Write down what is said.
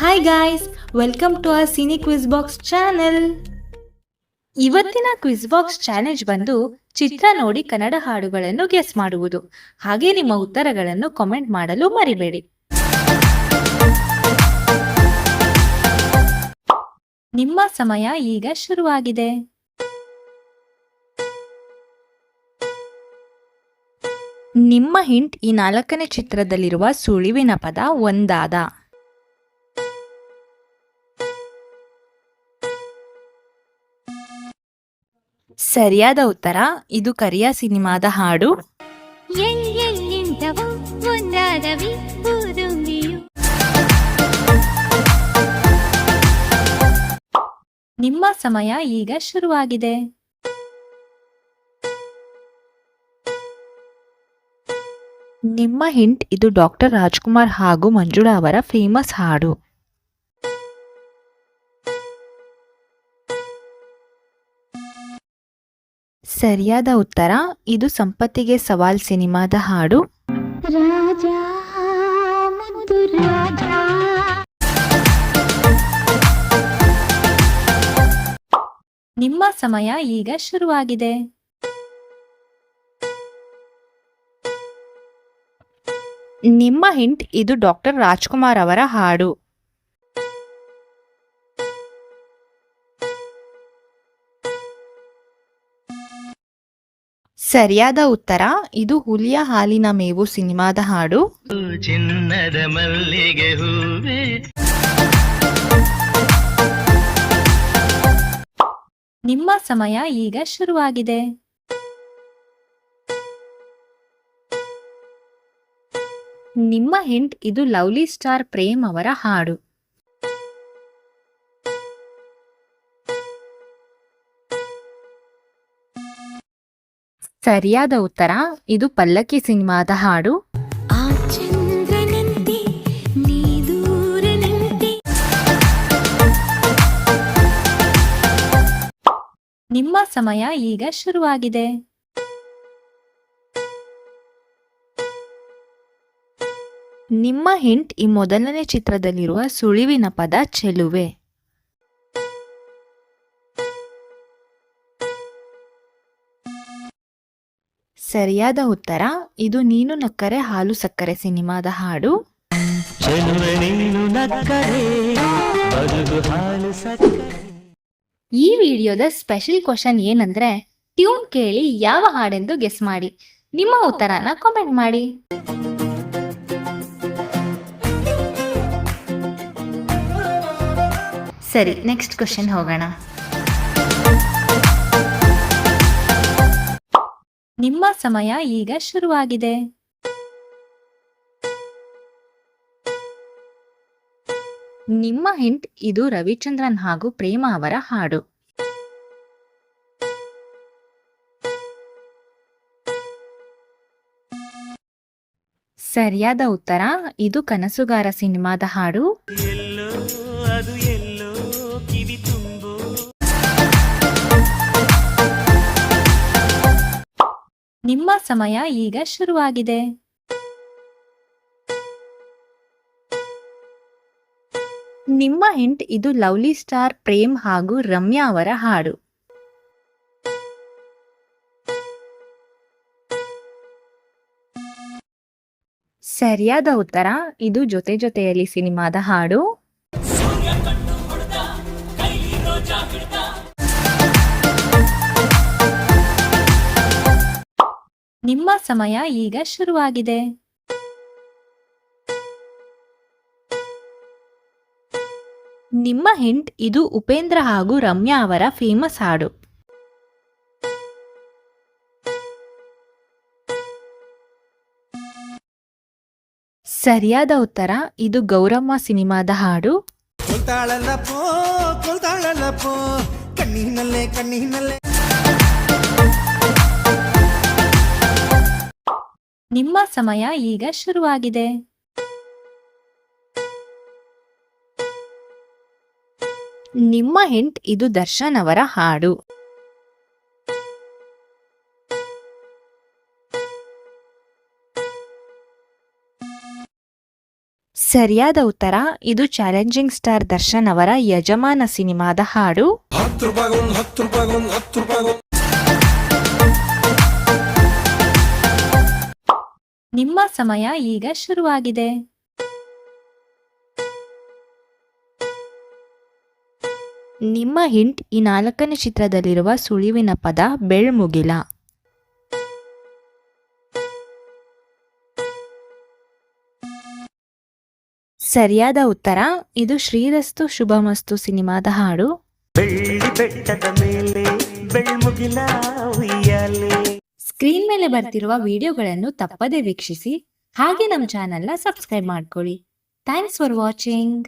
Hi guys, welcome to our cine quiz box channel. ಇವತ್ತಿನ quiz box challenge ಬಂದು ಚಿತ್ರ ನೋಡಿ ಕನ್ನಡ ಹಾಡುಗಳನ್ನು ಗೆಸ್ ಮಾಡುವುದು. ಹಾಗೆ ನಿಮ್ಮ ಉತ್ತರಗಳನ್ನು ಕಾಮೆಂಟ್ ಮಾಡಲು ಮರಿಬೇಡಿ. ನಿಮ್ಮ ಸಮಯ ಈಗ ಶುರುವಾಗಿದೆ. ನಿಮ್ಮ ಹಿಂಟ್ ಈ 4ನೇ ಚಿತ್ರದಲ್ಲಿರುವ ಸುಳಿವಿನ ಪದ ಒಂದಾದ. ಸರಿಯಾದ ಉತ್ತರ ಇದು ಕರಿಯ ಸಿನಿಮಾದ ಹಾಡು. ನಿಮ್ಮ ಸಮಯ ಈಗ ಶುರುವಾಗಿದೆ. ನಿಮ್ಮ ಹಿಂಟ್ ಇದು ಡಾಕ್ಟರ್ ರಾಜ್ಕುಮಾರ್ ಹಾಗೂ ಮಂಜುಳಾ ಅವರ ಫೇಮಸ್ ಹಾಡು. ಸರಿಯಾದ ಉತ್ತರ ಇದು ಸಂಪತ್ತಿಗೆ ಸವಾಲ್ ಸಿನಿಮಾದ ಹಾಡು. ನಿಮ್ಮ ಸಮಯ ಈಗ ಶುರುವಾಗಿದೆ. ನಿಮ್ಮ ಹಿಂಟ್ ಇದು ಡಾಕ್ಟರ್ ರಾಜ್ಕುಮಾರ್ ಅವರ ಹಾಡು. ಸರಿಯಾದ ಉತ್ತರ ಇದು ಹುಲಿಯ ಹಾಲಿನ ಮೇವು ಸಿನಿಮಾದ ಹಾಡು. ಚಿನ್ನದ ಮಲ್ಲಿಗೆ ಹೂವೆ. ನಿಮ್ಮ ಸಮಯ ಈಗ ಶುರುವಾಗಿದೆ. ನಿಮ್ಮ ಹಿಂಟ್ ಇದು ಲವ್ಲಿ ಸ್ಟಾರ್ ಪ್ರೇಮ್ ಅವರ ಹಾಡು. ಸರಿಯಾದ ಉತ್ತರ ಇದು ಪಲ್ಲಕ್ಕಿ ಸಿನಿಮಾದ ಹಾಡು. ನಿಮ್ಮ ಸಮಯ ಈಗ ಶುರುವಾಗಿದೆ. ನಿಮ್ಮ ಹಿಂಟ್ ಈ ಮೊದಲನೇ ಚಿತ್ರದಲ್ಲಿರುವ ಸುಳಿವಿನ ಪದ ಚೆಲುವೆ. ಸರಿಯಾದ ಉತ್ತರ ಇದು ನೀನು ನಕ್ಕರೆ ಹಾಲು ಸಕ್ಕರೆ ಸಿನಿಮಾದ ಹಾಡು. ಈ ವಿಡಿಯೋದ ಸ್ಪೆಷಲ್ ಕ್ವಶನ್ ಏನಂದ್ರೆ ಟ್ಯೂನ್ ಕೇಳಿ ಯಾವ ಹಾಡೆಂದು ಗೆಸ್ ಮಾಡಿ. ನಿಮ್ಮ ಉತ್ತರನ ಕಾಮೆಂಟ್ ಮಾಡಿ. ಸರಿ, ನೆಕ್ಸ್ಟ್ ಕ್ವಶನ್ ಹೋಗೋಣ. ನಿಮ್ಮ ಸಮಯ ಈಗ ಶುರುವಾಗಿದೆ. ನಿಮ್ಮ ಹಿಂಟ್ ಇದು ರವಿಚಂದ್ರನ್ ಹಾಗೂ ಪ್ರೇಮ ಅವರ ಹಾಡು. ಸರಿಯಾದ ಉತ್ತರ ಇದು ಕನಸುಗಾರ ಸಿನಿಮಾದ ಹಾಡು. ನಿಮ್ಮ ಸಮಯ ಈಗ ಶುರುವಾಗಿದೆ. ನಿಮ್ಮ ಹಿಂಟ್ ಇದು ಲವ್ಲಿ ಸ್ಟಾರ್ ಪ್ರೇಮ್ ಹಾಗೂ ರಮ್ಯಾ ಅವರ ಹಾಡು. ಸರಿಯಾದ ಉತ್ತರ ಇದು ಜೊತೆ ಜೊತೆಯಲ್ಲಿ ಸಿನಿಮಾದ ಹಾಡು. ನಿಮ್ಮ ಸಮಯ ಈಗ ಶುರುವಾಗಿದೆ. ನಿಮ್ಮ ಹಿಂಟ್ ಇದು ಉಪೇಂದ್ರ ಹಾಗೂ ರಮ್ಯಾ ಅವರ ಫೇಮಸ್ ಹಾಡು. ಸರಿಯಾದ ಉತ್ತರ ಇದು ಗೌರಮ್ಮ ಸಿನಿಮಾದ ಹಾಡು. ನಿಮ್ಮ ಸಮಯ ಈಗ ಶುರುವಾಗಿದೆ. ನಿಮ್ಮ ಹಿಂಟ್ ಇದು ದರ್ಶನ್ ಅವರ ಹಾಡು. ಸರಿಯಾದ ಉತ್ತರ ಇದು ಚಾಲೆಂಜಿಂಗ್ ಸ್ಟಾರ್ ದರ್ಶನ್ ಅವರ ಯಜಮಾನ ಸಿನಿಮಾದ ಹಾಡು. ನಿಮ್ಮ ಸಮಯ ಈಗ ಶುರುವಾಗಿದೆ. ನಿಮ್ಮ ಹಿಂಟ್ ಈ 4ನೇ ಚಿತ್ರದಲ್ಲಿರುವ ಸುಳಿವಿನ ಪದ ಬೆಳ್ಮುಗಿಲ. ಸರಿಯಾದ ಉತ್ತರ ಇದು ಶ್ರೀರಸ್ತು ಶುಭಮಸ್ತು ಸಿನಿಮಾದ ಹಾಡು. ಸ್ಕ್ರೀನ್ ಮೇಲೆ ಬರ್ತಿರುವ ವಿಡಿಯೋಗಳನ್ನು ತಪ್ಪದೇ ವೀಕ್ಷಿಸಿ, ಹಾಗೆ ನಮ್ಮ ಚಾನೆಲ್ನ ಸಬ್ಸ್ಕ್ರೈಬ್ ಮಾಡ್ಕೊಳ್ಳಿ. Thanks for watching.